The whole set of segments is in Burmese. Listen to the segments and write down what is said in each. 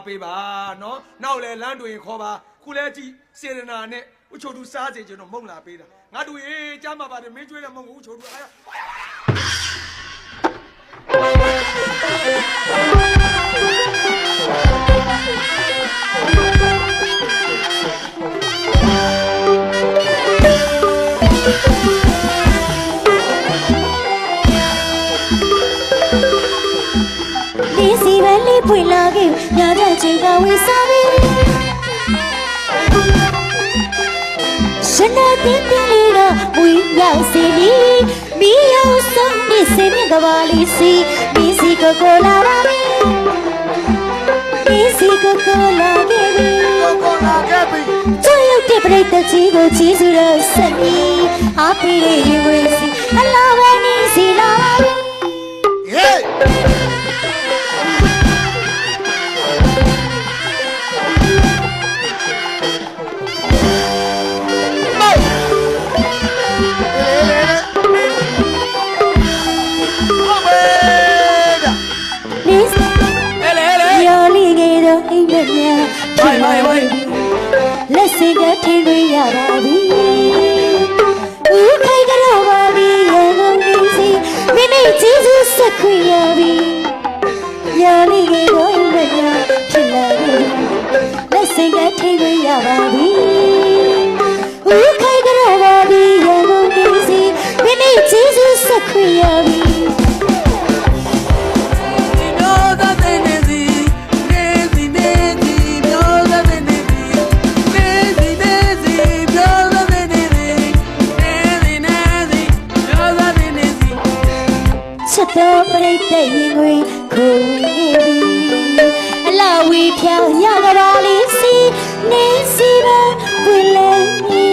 ပေးပါနော်နောက်လေလမ်းတွေခေါ်ပါခုလဲကြည့်စေရနာနဲ့ဦးချိုတူစားစေကျွန်တော်မုံလာပေးတာငါတို့ရေးကြားမှာပါတယ်မင်းကျွေးတဲ့မုံဦးချိုတူအားဒီစီပဲလေးဖွင့်လာခဲ့ညတဲ့ချိန်ကဝေးစားပြီရှင်တဲ့တင်းတင်းလေးတော့ဝေးရောက်စီပြီမီးရောက်ဆုံးနေစင်ကဘာလေးစီဒီစီကိုကိုလာပါပြီဒီစီကိုကိုလာခဲ့ပြီကိုလာခဲ့ပြီကျရောက်တဲ့ပြိတ္တကြီးကိုကြီးစုတော့ဆက်ပြီးအားပေးရရင်ဝေးစီအလားပဲနေစီလာပါပြီဟေးလက်စကထင်းတွေရပါပြီဦးခိုင်ကတော့ပါပြီရန်ကုန်နေစီမိမိကြီးစုဆက်ခွင့်ရပြီညာလေးကတော့အိမ်မက်ဖြစ်လာပြီလက်စကထင်းတွေရပါပြီဦးခိုင်ကတော့ပါပြီရန်ကုန်နေစီမိမိကြီးစုဆက်ခွင့်ရပြီတော့ပြိတ္တရင်ကိုခိုးဝင်နေပြီအလာဝီဖြောင်းရကြပါလိမ့်စီနေစီပဲဝင်လဲနေ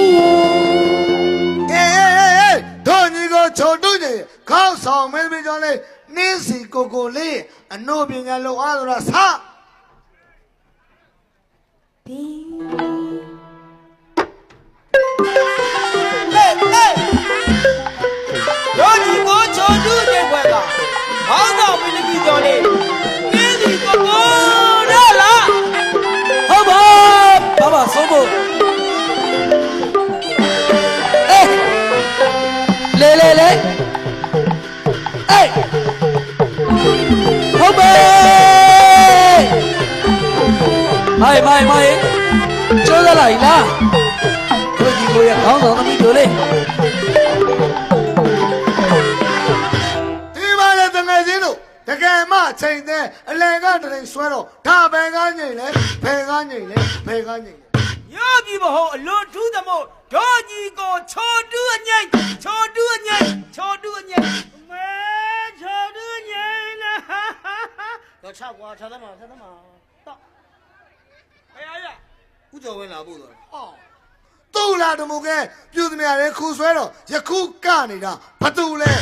တို့ညီကိုချိုတို့ညီခေါင်းဆောင်မင်းမကြောင့်လေနင်းစီကိုကိုလေးအနို့ပညာလုံအားဆိုတာစပြီတို့ညီကိုချိုတို့ညီဘွယ်ကခေါင်းဆောင်မင်းမကြောင့်လေနင်းစီကိုကိုတော့လားဟုတ်ပါဘာမှဆုံးဖို့လေအေးဟုတ်ပါမိုင်ကျိုးလာလိုက်လားတို့ဒီကိုရခေါင်းဆောင်သမီးတို့လေဒီပါလေတငယ်ချင်းတို့တကယ်မှချိန်တဲ့အလယ်ကတရင်ဆွဲတော့ဒါဘယ်ကညိန်လဲဘယ်ကညိန်လဲဘယ်ကညိန်လဲရပြီမဟုတ်အလွန်ထူးသမို့ဒေါ်ကြီးကိုချော်တူးအညိတ်ချော်တူးအညိတ်ချော်တူးအညိတ်မဲချော်တူးအညိတ်လားတော့ချောက်ကွာချော်သမားတော့ဘယ်ရဦးကျော်ဝင်းလာဖို့တော့ဟောတူလာတမို့ကဲပြူသမျှရဲခူဆွဲတော့ယခုကနေတာဘသူလဲ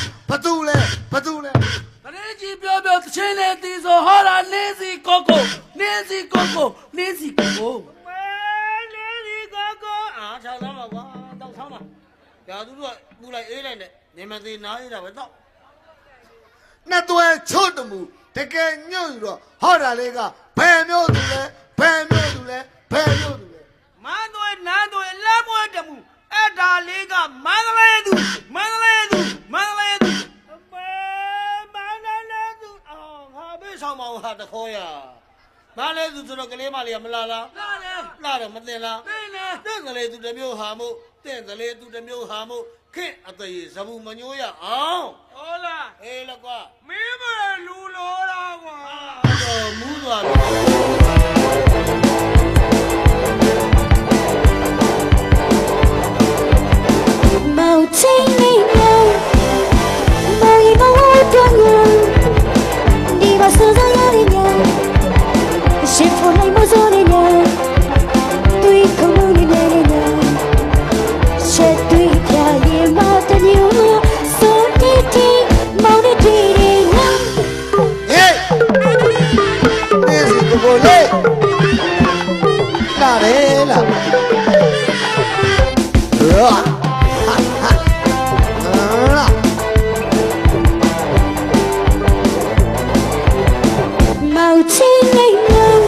တရေကြီးပြောတချင်းလေတီဆိုဟောတာနင်းစီကိုကိုအာချောက်သားမှာကွာတောက်ဆောင်းမှာဒါသူတို့ကပူလိုက်အေးလိုက်နဲ့နေမသေးနားအေးတာပဲတော့နှစ်သွဲချွတ်တမူတကယ်ညွန့်ယူတော့ဟောတာလေးကဘယ်မျိုးသူလဲမန်းသွဲနန်းသွဲလက်မွဲတမူအဲ့ဒါလေးကမန္တလေးသူမန္တလေးသူငါဘေးဆောင်မဟာတခေါ်ရမန္တလေးသူဆိုတော့ကလေးမလေးကမလာလားလာတယ်မသိလားသိတယ်လေသူတစ်မျိုးဟာမို့ခင်အသေးဇဘူးမညိုးရအောင်ဟုတ်လားအေးလကွာမင်းမလူလောတာကွာတော့မူးသွားပြီမောင်ချင်းလေးမျိုးမောင်တော့ညဒီမဆူဇာရရညရှစ်ဖို့လိုက်မစိုးရညတွေ့ခုံနေနေညရှက်တွေ့ပြရင်မတမျိုးစိုးတီတီမောင်နေတီရညဟေးနေစီကိုလေးလာတယ်လားမောင်ချင်းလေးမျိုး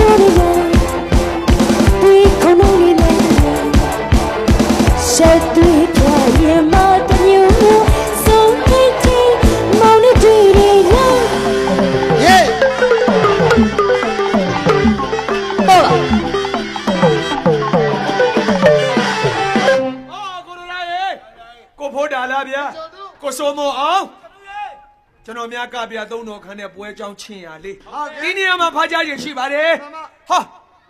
တွေ့ခုံနေလေရှက်တွေ့ပြရင်မတမျိုးဆုံးခဲ့တဲ့မောင်နဲ့တွေ့ရလား ဟေး ဟုတ် ကိုလိုလာရေကိုဖိုးတာလားဗျာကိုစိုးမောအောင်ကျွန်တော်များကပြသုံးတော်ခန်းတဲ့ပွဲကြောင်းချင်းရလေဒီနေရာမှာဖားကြရရှိပါတယ်ဟာ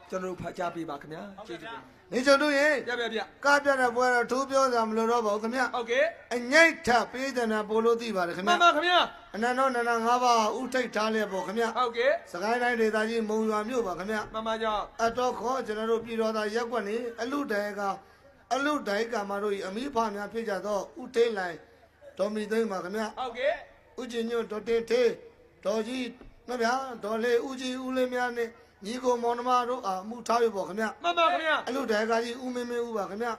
ကျွန်တော်တို့ဖားကြပေးပါခင်ဗျာကျေးဇူးတင် နေချုံတို့ရေ ပြပြပြ ကားပြတဲ့ပွဲတော့ထိုးပြောစရာမလိုတော့ပါဘူးခင်ဗျ ဟုတ်ကဲ့ အငိတ်ထပေးတဲ့နာပို့လို့သိပါတယ်ခင် မှ ဗျ န်ပါခင်ဗျာ အနန္တောနန္ဒ၅ပါးဥထိတ်ထားလျက်ပေါ့ခင်ဗျ ဟုတ်ကဲ့ စကိုင်းတိုင်းဒေသကြီးမုံရွာမြို့ပါခင်ဗျ မှန်ပါကြောင့် အတော်ခေါ်ကျွန်တော်တို့ပြည်တော်သားရက်ကွက်နေအလူတိုင်ကအလူတိုင်ကမာတို့ဤအမိဖာများဖြစ်ကြသောဥထိတ်လိုင်ဒေါ်မီသိန်းပါခင်ဗျ ဟုတ်ကဲ့ ဥကျင်ညွတ်ဒေါ်တင်သေးဒေါ်ကြီးနော်ဗျာဒေါ်လေးဥကြီးဦးလေးများနဲ့ညီကိုမောင်နှမတို့အာမှုထားရပေါ့ခင်ဗျ မှန်ပါခင်ဗျာ အလူတိုင်ကကြီးဦးမင်းမင်းဦးပါခင်ဗျ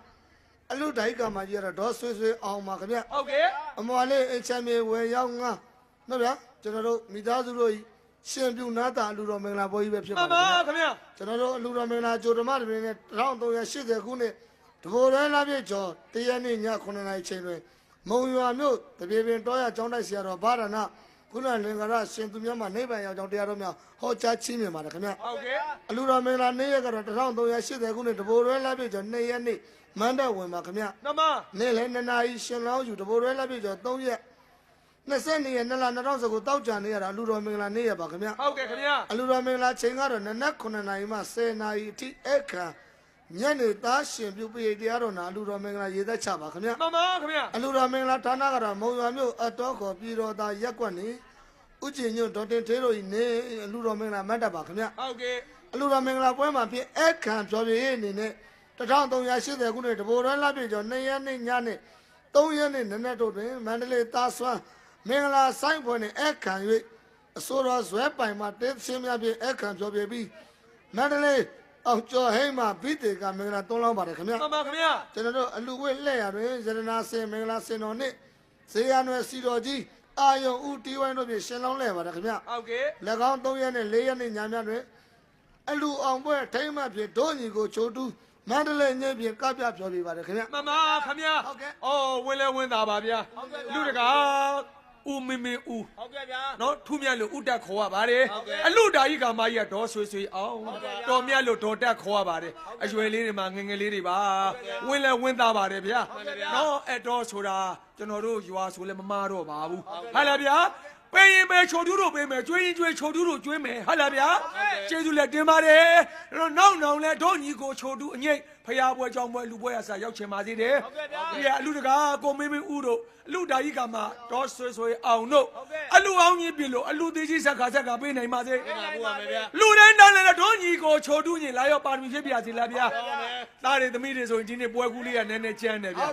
အလူတိုင်ကမာကြီးကတော့ဒေါ်ဆွေဆွေအောင်ပါခင်ဗျ ဟုတ်ကဲ့ အမွာလေးအချမ်းမြေဝယ်ရောက်ငါနော်ဗျာကျွန်တော်တို့မိသားစုတို့ရှင်ပြုနာတာအလူတော်မင်္ဂလာပွဲကြီးပဲဖြစ် မှ ပါ န် တ ပါ ယ် ခင်ဗျာ ကျွန်တော်တို့အလူတော်မင်္ဂလာကြိုဓမ္မတပင်းနဲ့1380ခုနှစ်တဘိုရဲလာပြည့်ကျော်တရက်နေ့ည9နာရီချိန်တွင်မုံရွာမြို့တပြေပင်တောရကျောင်းတိုက်ဆရာတော်ဘာရဏခုနလင်္ကာရရှင်သူများမှနိဗ္ဗာန်ရောက်ကြောင်းတရားတော်များဟောကြားချီးမြှင့်ပါတယ်ခင်ဗျ ဟုတ်ကဲ့ အလူတော်မင်္ဂလာနေ့ရက်ကတော့1380ခုနှစ်တဘိုရဲလာပြည့်ကျော်2ရက်နေ့မန္တဝင်ပါခင်ဗျ နမ နေ့လည်း2နာရီရှင်လောင်းယူတဘိုရဲလာပြည့်ကျော်3ရက်22ရက်2လ2019တောက်ကြနေရတာအလူတော်မင်္ဂလာနေ့ရက်ပါခင်ဗျ ဟုတ်ကဲ့ခင်ဗျာ အလူတော်မင်္ဂလာချိန်ကတော့နနက်9နာရီမှ10နာရီအထိအခါညနေသားရှင်ပြုပိတရားတော်နာအလူတော်မင်္ဂလာရေသက်ချပါခင်ဗျ မှန်ပါခင်ဗျာ အလူတော်မင်္ဂလာဌာနကတော့မုံရွာမြို့အတော်ခေါ်ပြည်တော်သားရက်ကွက်နေဥကျင်ညွတ်ဒေါ်တင်သေးတို့ဤနေအလူတော်မင်္ဂလာမတ်တပ်ပါခင်ဗျ ဟုတ်ကဲ့ အလူတော်မင်္ဂလာပွဲမှာဖြစ်အခါပြောပြရေးအနေနဲ့1380ခုနှစ်တဘိုရလပြည့်ကျော်2ရက်နေ့ညနေ3ရက်နေ့နနက်တို့တွင်မန္တလေးသားစွမ်းမင်္ဂလာဆိုင်ဖွယ်နှင့်အခါ၍အစိုးရဇွဲပိုင်မှာတင်းရှင်းများဖြင့်အခါပြောပြပြီးမန္တလေးအောင်ကျော်ဟိမ့်မှာဘိတေကမင်္ဂလာ3လောင်းပါတယ်ခင်ဗျ မှန်ပါခင်ဗျာ ကျွန်တော်တို့အလူဝဲလှည့်ရတွင်ရတနာစင်မင်္ဂလာစင်တော်နှင့်ဇေယျနွယ်စီတော်ကြီးအာယုံဦးတီးဝိုင်းတို့ဖြင့်ရှင်လောင်းလှည့်ပါတယ်ခင်ဗျ ဟုတ်ကဲ့ ၎င်း3ရက်နဲ့4ရက်နေ့ညများတွင်အလူအောင်ပွဲထိမ့်မှဖြင့်ဒို့ညီကိုချိုတူးမန္တလေးညဖြင့်ကပြပြောပြပါတယ်ခင်ဗျ မှန်ပါခင်ဗျာ ဟုတ်ကဲ့ အော်ဝင်လဲဝင်တာပါဗျာလူတကာဦးမင်းမင်းဦး ဟုတ်ကဲ့ဗျာ နော်ထူးမြတ်လို့ဥတက်ခေါ်ရပါတယ် ဟုတ်ကဲ့ အလူတာကြီးကမကြီးကဒေါ်ဆွေဆွေအောင်တော်မြတ်လို့ဒေါ်တက်ခေါ်ရပါတယ်အရွယ်လေးတွေမှာငယ်ငယ်လေးတွေပါဝင်လဲဝင်သားပါတယ်ဗျာနော်အဲ့တော့ဆိုတာကျွန်တော်တို့ရွာဆိုလဲမမာတော့ပါဘူးဟာလားဗျာပေးရင်ပဲချိုတူးတို့ပေးမယ်ကျွေးရင်ကျွေးချိုတူးတို့ကျွေးမယ်ဟာလားဗျာကျေးဇူးလက်တင်ပါတယ်နောက်နောက်လဲတို့ညီကိုချိုတူးအငိတ်ဖရာပွဲကြောင်းပွဲလူပွဲရစာရောက်ချင်ပါသေးတယ်ဒီကအလူတကာကိုမင်းမင်းဦးတို့အလူတာကြီးကမှဒေါ်ဆွေဆွေအောင်တို့အလူအောင်ကြီးပြီလို့အလူသေးကြီးဆက်ခါပေးနိုင်ပါစေ ဟုတ်ပါမယ်ဗျာ လူတိုင်းတန်းလည်းတို့ညီကိုချိုတူးညီလာရောပါရမီဖြစ်ပြစီလားဗျာသားတွေသမီးတွေဆိုရင်ဒီနေ့ပွဲကူးလေးကနည်းနည်းကျန်းတယ်ဗျာ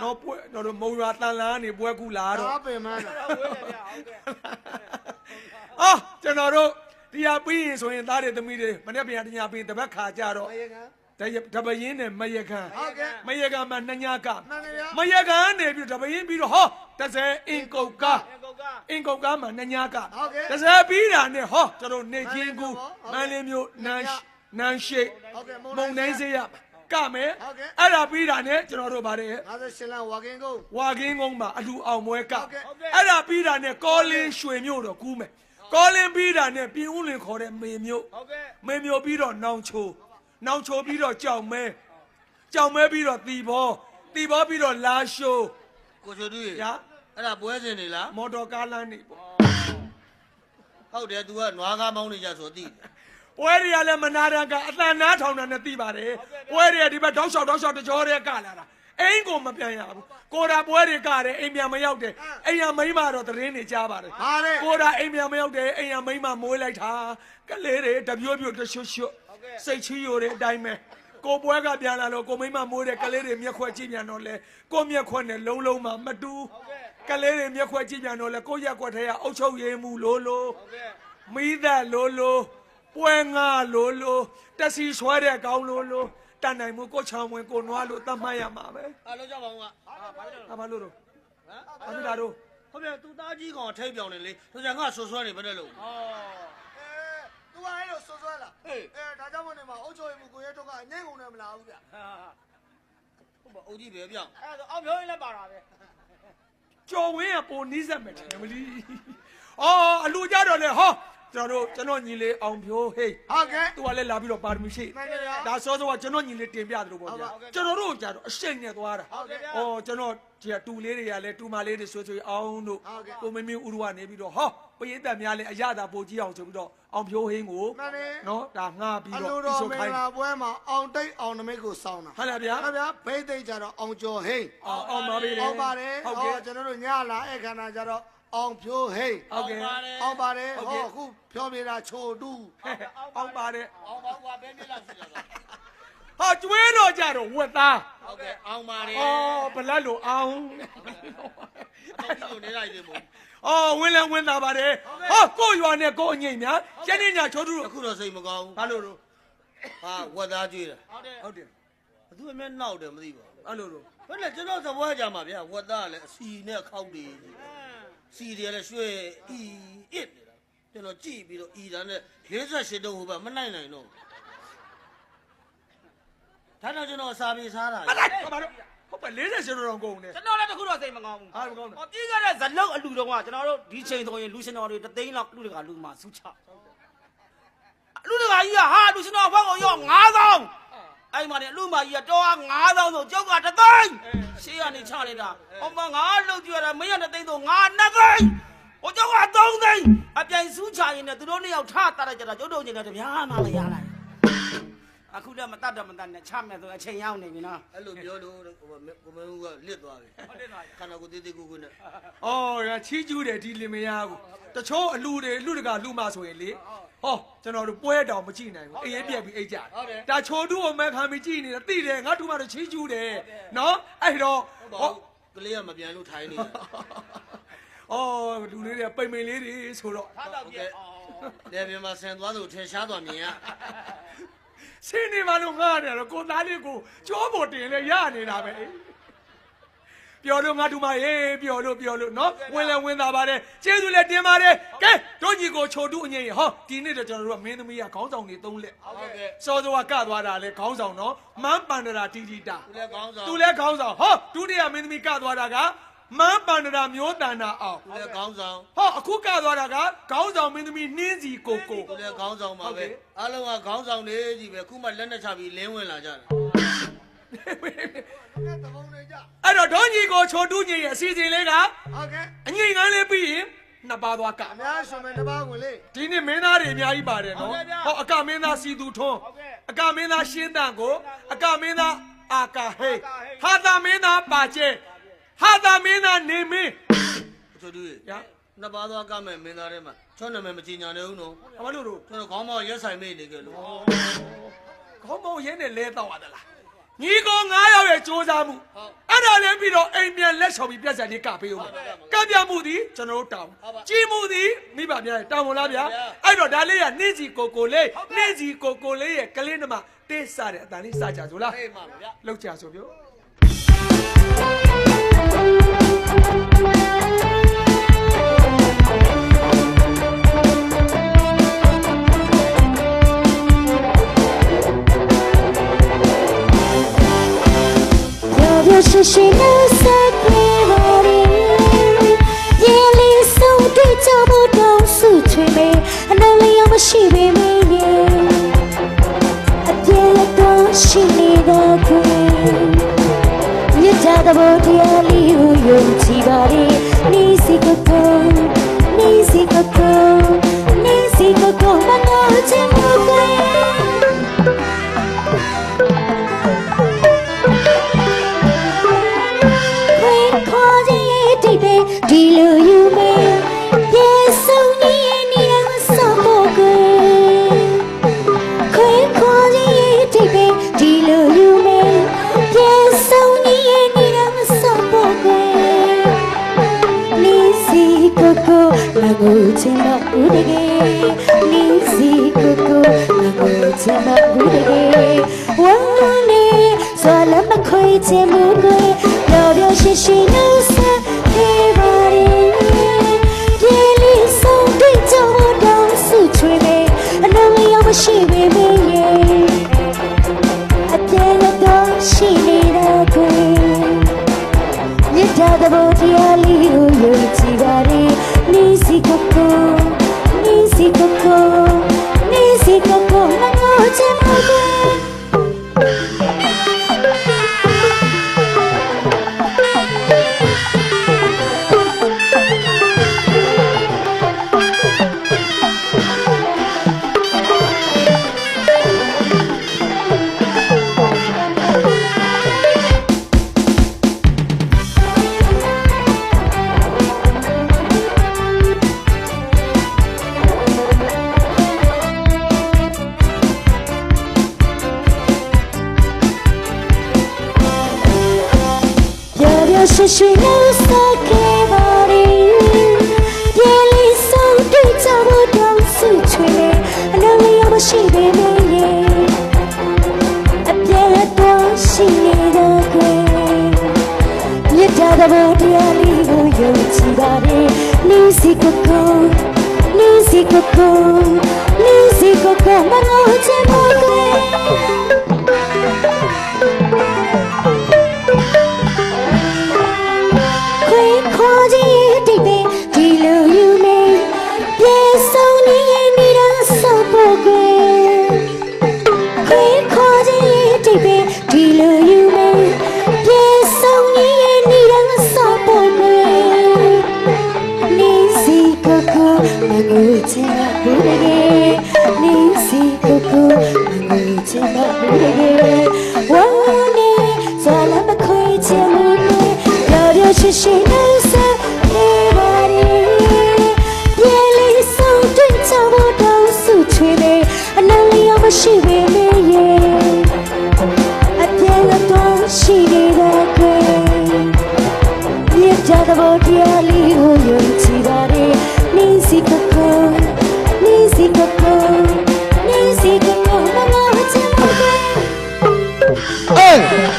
တော့ပွဲတော့မုံရွာတန်လန်းနေပွဲကူးလာတော့ ဒါပင်မန်းတာ ဝေးတယ်ဗျာဟုတ်ကဲ့ အာကျွန်တော်တို့တရားပြီးရင်ဆိုရင်သားတွေသမီးတွေမနေ့ပြန်တရားပြီးတပတ်ခါကြတော့ အေးက တပရင်နဲ့မယခံ ဟုတ်ကဲ့ မယခံမှာနှညာက မှန်တယ်ဗျာ မယခံနေပြီးတပရင်ပြီးတော့ဟော30အင်ကုတ်ကား ကုတ်က အင်ကုတ်ကားမှာနှညာက ဟုတ်ကဲ့ 30ပြီးတာနဲ့ဟောကျွန်တော်နေချင်းကူမန်းလေးမျိုးနန်းရှိ ဟုတ်ကဲ့ မုံတိုင်းစေးရကမယ် ဟုတ်ကဲ့ အဲ့ဒါပြီးတာနဲ့ကျွန်တော်တို့ဗါတယ် 58လမ်းဝါကင်းကုန်း ဝါကင်းကုန်းမှာအလူအောင်မွဲက ဟုတ်ကဲ့ အဲ့ဒါပြီးတာနဲ့ကောလင်းရွှေမြို့တော့ကူးမယ်ကောလင်းပြီးတာနဲ့ပြင်ဦးလင်ခေါ်တဲ့မေမြို့ ဟုတ်ကဲ့ မေမြို့ပြီးတော့နောင်ချိုပြီးတော့ကြောင်မဲပြီးတော့တီဘောပြီးတော့လာရှိုး ကိုချိုတူးရေ ညာ အဲ့ဒါပွဲစဉ်နေလား မော်တော်ကားလမ်းနေပေါ့ ဟုတ်တယ် तू ကနွားကားမောင်းနေကြဆိုသိတယ် ပွဲတွေကလည်းမနာတန်ကအတန်နားထောင်တာနဲ့သိပါတယ်ပွဲတွေကဒီဘက်တောက်လျှောက်တကြောတဲ့ကလာတာအိမ်ကိုမပြန်ရဘူးကိုရာပွဲတွေကတယ်အိမ်ပြန်မရောက်တယ်အိမ်ရမိန်းမတော့သတင်းတွေကြားပါတယ် ဟာတဲ့ ကိုရာအိမ်ပြန်မရောက်တယ်အိမ်ရမိန်းမမွေးလိုက်တာကလေးတွေတပြိုးပြိုးတရွှွှွစိတ်ချီရိုတဲ့အတိုင်းပဲကိုပွဲကပြန်လာလို့ကိုမိန်းမမွေးတဲ့ကလေးတွေမျက်ခွက်ကြည့်ပြန်တော့လေကိုမျက်ခွက်နဲ့လုံးမှမတူကလေးတွေမျက်ခွက်ကြည့်ပြန်တော့လေကိုရက်ခွက်ထဲကအုတ်ချုပ်ရည်မှုလို့မိသက်လို့ပွဲငါလို့တက်စီဆွဲတဲ့ကောင်းလို့တန်နိုင်မှုကိုချောင်းဝင်ကိုနွားလို့သတ်မှတ်ရမှာပဲ အားလုံးကြောက်ပါဦးကဘာလို့လဲ ဘာလို့လို့ ဟမ် ဘာဖြစ်တာတော့ ဟုတ်တယ် तू သားကြီးကောင်ထိတ်ပြောင်နေလေသူကငါဆွဆွဲနေဘယ်နဲ့လို့ဩ သူကအဲ့လိုဆွဆွဲလာဒါကြောင့်မနေမှာအုတ်ချိုရင်မကိုရဲတော့ကအငိမ့်ကုန်တယ်မလားဘူးဗျ ဟုတ်ပါအုတ်ကြီးပဲပြောင်း အဲ့ဒါအောင်ပြောရင်လည်းပါတာပဲ ကြော်ဝင်းကပိုနီးစက်မယ်ထင်မလီအော်အလူကြတော့လေဟောကျွန်တော်ညီလေးအောင်ဖြိုးဟေး ဟုတ်ကဲ့ သူကလည်းလာပြီးတော့ပါရမီရှိ မှန်တယ်ဗျာ ဒါစောစောကကျွန်တော်ညီလေးတင်ပြတယ်လို့ပေါ့ဗျာကျွန်တော်တို့ကြတော့အရှိန်နဲ့သွားတာအော်ကျွန်တော်ဒီတူလေးတွေကလည်းတူမလေးတွေဆွေအောင်တို့ကိုမင်းမင်းဥရဝနေပြီးတော့ဟောပရိသတ်များလည်းအရသာပိုကြီးအောင်ဆိုပြီးတော့အောင်ဖြိုးဟင်းကို မှန်တယ် နော်ဒါငှားပြီး အ တော့ လို ပြီး တော် ဆို မင်္ဂ ခိုင်း လာပွဲမှာအောင်တိတ်အောင်နမိတ်ကိုစောင်းတာ ဟုတ်လားဗျာ ဟုတ်ဗျာဘိသိက်ကြတော့အောင်ကျော်ဟိန်း အောင်ပါပြီလေ အောင်ပါတယ် ဟုတ်ကဲ့ ကျွန်တော်တို့ညလာအဲ့ခန္ဓာကြတော့အောင်ဖြိုးဟိန်း ဟုတ်ကဲ့ အောင်ပါတယ် ဟုတ် ဟော ကဲ့ အခုဖြောပြတာချိုတူး အောင်ပါတယ် အောင်ပါကွာဘယ်နည်းလောက်ရှိလဲ ဟာကျွေးတော့ကြတော့ဝက်သား ဟုတ်ကဲ့အောင်ပါတယ် အော်ဘလက်လိုအောင် တော့ဒီလိုနေလိုက်တယ်မို့ အော်ဝင်းလဲဝင်းသားပါတယ်ဟောကိုရွာနဲ့ကိုအငိမ့်များရှင်းနေညာချိုးသူတို့ အခုတော့စိတ်မကောင်း ဘာလို့လို့ ဟာဝက်သားကျွေးတာ ဟုတ်တယ် ဘသူအမဲနောက်တယ်မသိပါဘူး အဲ့လိုလို့ ဘယ်နဲ့ကျွန်တော်သဘောကြမှာဗျာဝက်သားလည်းအစီနဲ့ခောက်တယ်စီတယ်လည်းရွှဲအီအစ်နေတာကျွန်တော်ကြည့်ပြီးတော့အီတာနဲ့48တုံးဟိုဘက်မနိုင်နိုင်တော့ဒါတော့ကျွန်တော်စာပေစားတာ အဲ့ဒါဘာလို့ဟုတ်ပါ40ကျော်တော့ကုန်တယ် ကျွန်တော်လည်းတခုတော့စိတ်မကောင်းဘူး ဟာမကောင်းဘူး ပြီးခဲ့တဲ့ဇလုတ်အလူတော့ကကျွန်တော်တို့ဒီချိန်ဆိုရင်လူရှင်တော်တွေတသိန်းလောက်လူတကာလူမှာစုချလူတကာကြီးကဟာလူရှင်တော်ဘက်ကိုရော9000အဲ့မှာနေလူမကြီးကတော့9000ဆိုကျုပ်ကတသိန်းရှေးကနေချနေတာဟောမငါလှုပ်ကြရတာမင်းကတသိန်းဆိုငါ2သိန်းဟိုကျုပ်က3သိန်းအပြိုင်စုချရင်လည်းသူတို့နှစ်ယောက်ထတာလိုက်ကြတာကျုပ်တို့ချင်းလည်းတပြားမှမရလိုက်အခုလည်းမတတ်တော့မတတ်နဲ့ချမယ်ဆိုအချိန်ရောက်နေပြီနော် အဲ့လိုပြောလို့ကိုမင်းကလစ်သွားပြီ ဟုတ်တယ်နော် ခန္ဓာကိုယ်တေးသေးကိုကိုနဲ့ အော်ရချီးကျူးတယ်ဒီလင်မယားကိုတချို့အလူတွေလူတကလူမဆိုရင်လေဟောကျွန်တော်တို့ပွဲတောင်မကြည့်နိုင်ဘူးအေးအေးပြက်ပြီးအိတ်ကြဒါချိုးတူကိုမဲခံပြီးကြည့်နေတာသိတယ်ငါတို့မှတော့ချီးကျူးတယ်နော်အဲ့တော့ ဟောကလေးကမပြန်လို့ထိုင်နေတာ အော်လူလေးတွေပိန်ပိန်လေးတွေဆိုတော့ ထားတော့ပြအောင် တယ်ပြန်မှာဆန်သွားလို့ထင်ရှားသွားမြင်ရ စင်းနေမှလို့ငားတယ်တော့ကိုသားလေးကိုကြောပေါ်တင်လဲရနေတာပဲပြောလို့ငါတို့မရေးပြောလို့နော်ဝင်လဲဝင်သားပါတယ်ကျေးဇူးလည်းတင်ပါတယ်ကဲတို့ညီကိုချိုတူအငိမ့်ဟောဒီနေ့တော့ကျွန်တော်တို့ကမင်းသမီးကခေါင်းဆောင်နေ3လက် ဟုတ်ကဲ့ စောစောကသွားတာလေခေါင်းဆောင်နော်မန်းပန္ဒရာတီတီတာ သူလည်းကောင်းဆောင် သူလည်းခေါင်းဆောင်ဟောဒုတိယမင်းသမီးကသွားတာကမန်းပန္ဒရာမျိုးတန်တာအောင် သူလည်းကောင်းဆောင် ဟောအခုကသွားတာကခေါင်းဆောင်မင်းသမီးနှင်းစီကို သူလည်းကောင်းဆောင်ပါပဲအားလုံးကကောင်းဆောင်နေကြီးပဲခုမှလက်နဲ့ချပြီးလင်းဝင်လာကြတာ အဲ့တဘုံတွေကြ အဲ့တော့ဒေါညီကိုချိုတူညီရဲ့အစီအစဉ်လေးက ဟုတ်ကဲ့ အငိမ့်ငန်းလေးပြီးရင်နှစ်ပါးသွားက အများရှင်မယ်တစ်ပါးဝင်လေ ဒီနေ့မင်းသားတွေအများကြီးပါတယ်နော်ဟောအကမင်းသားစီသူထွန်းအကမင်းသားရှင်းတန်ကိုအကမင်းသားအာကာဟေးဟာသာမင်းသားပါကျဲဟာသာမင်းသားနေမင်း သူတို့ ရ နှစ်ပါးသွားကမဲ့မင်းသားထဲမှာချောနာမည်မကြည်ညာနေဦးနော် ဘာလို့လို့ ကျွန်တော်ခေါင်းမောက်ရက်ဆိုင်မေးနေကြလို့ ခေါင်းမောင်းရင်းနဲ့လဲတော့ရသလားညီကို9ယောက်ရဲ့စူးစမ်းမှုအဲ့ဒါလည်းပြီးတော့အိမ်ပြန်လက်ဆောင်ပြီးပြဿနာလေးကပေးဦးမယ်ကပြမှုသည်ကျွန်တော်တို့တောင်းကြီးမှုသည်မိဘများတောင်းမလားဗျာအဲ့တော့ဒါလေးကနှင်းစီကိုကိုလေးနှင်းစီကိုကိုလေးရဲ့ကလေးနှမတေးစားတဲ့အတန်လေးစားကြဆိုလား ဟေးမှာဗျာ လောက်ကြဆိုပြော是谁能塞给我的？夜里送对找不到是催眉，哪里有么西北美女？别了多心里的鬼，你家的不地里有勇气吧的？你是个狗，你是个狗，你是个狗，把我怎么归？ဒီလိုယူမယ်ရေဆုံးနေနေရစဖို့ကခွေးခေါ်ရဲ့တိတ်ပဲဒီလိုယူမယ်ရေဆုံးနေနေရစဖို့ကနေစီကိုကိုမငိုချင်မဘူးတကယ်နေစီကိုကိုမငိုချင်မဘူးတကယ်ဝမ်းနေစွာလမခွေချင်မှုကိုပြောပြောရှိရှိလို့စReally so big, don't see me. ရှိနေတာကွယ်မြတ်တာသဘောတရားလေးကိုယုံကြည်ပါလေနေစီကိုကိုနေစီကိုကိုနေစီကိုကိုငါငိုချင်ပါကွယ်ရှိရှိနဲ့စကေပါရီပြေးလေးဆုံးတွေ့ကြဖို့တောင်းစုချွေအလုံးလေးရမရှိသေးမင်းအပြည့်တော့ရှိနေတဲ့ကွယ်မြတ်တာသဘောတရားလေးကိုယုံကြည်ပါလေနေစီကိုကိုနေစီကိုကိုနေစီကိုကိုမငိုချင်ပါကွယ်ရှိရှိနဲ့စကေပါရီပြေးလေးဆုံးတွေ့ကြဖို့တောင်းစုချွေလေအလုံးလေးရမရှိပေမဲ့အပြည့်တော့ရှိနေတဲ့ကွယ်မြတ်တာသဘောတရားလေးကိုယုံကြည်ပါလေနေစီကိုကိုနေစီကိုကိုနေစီကိုကိုမငါချင်ပါကွယ်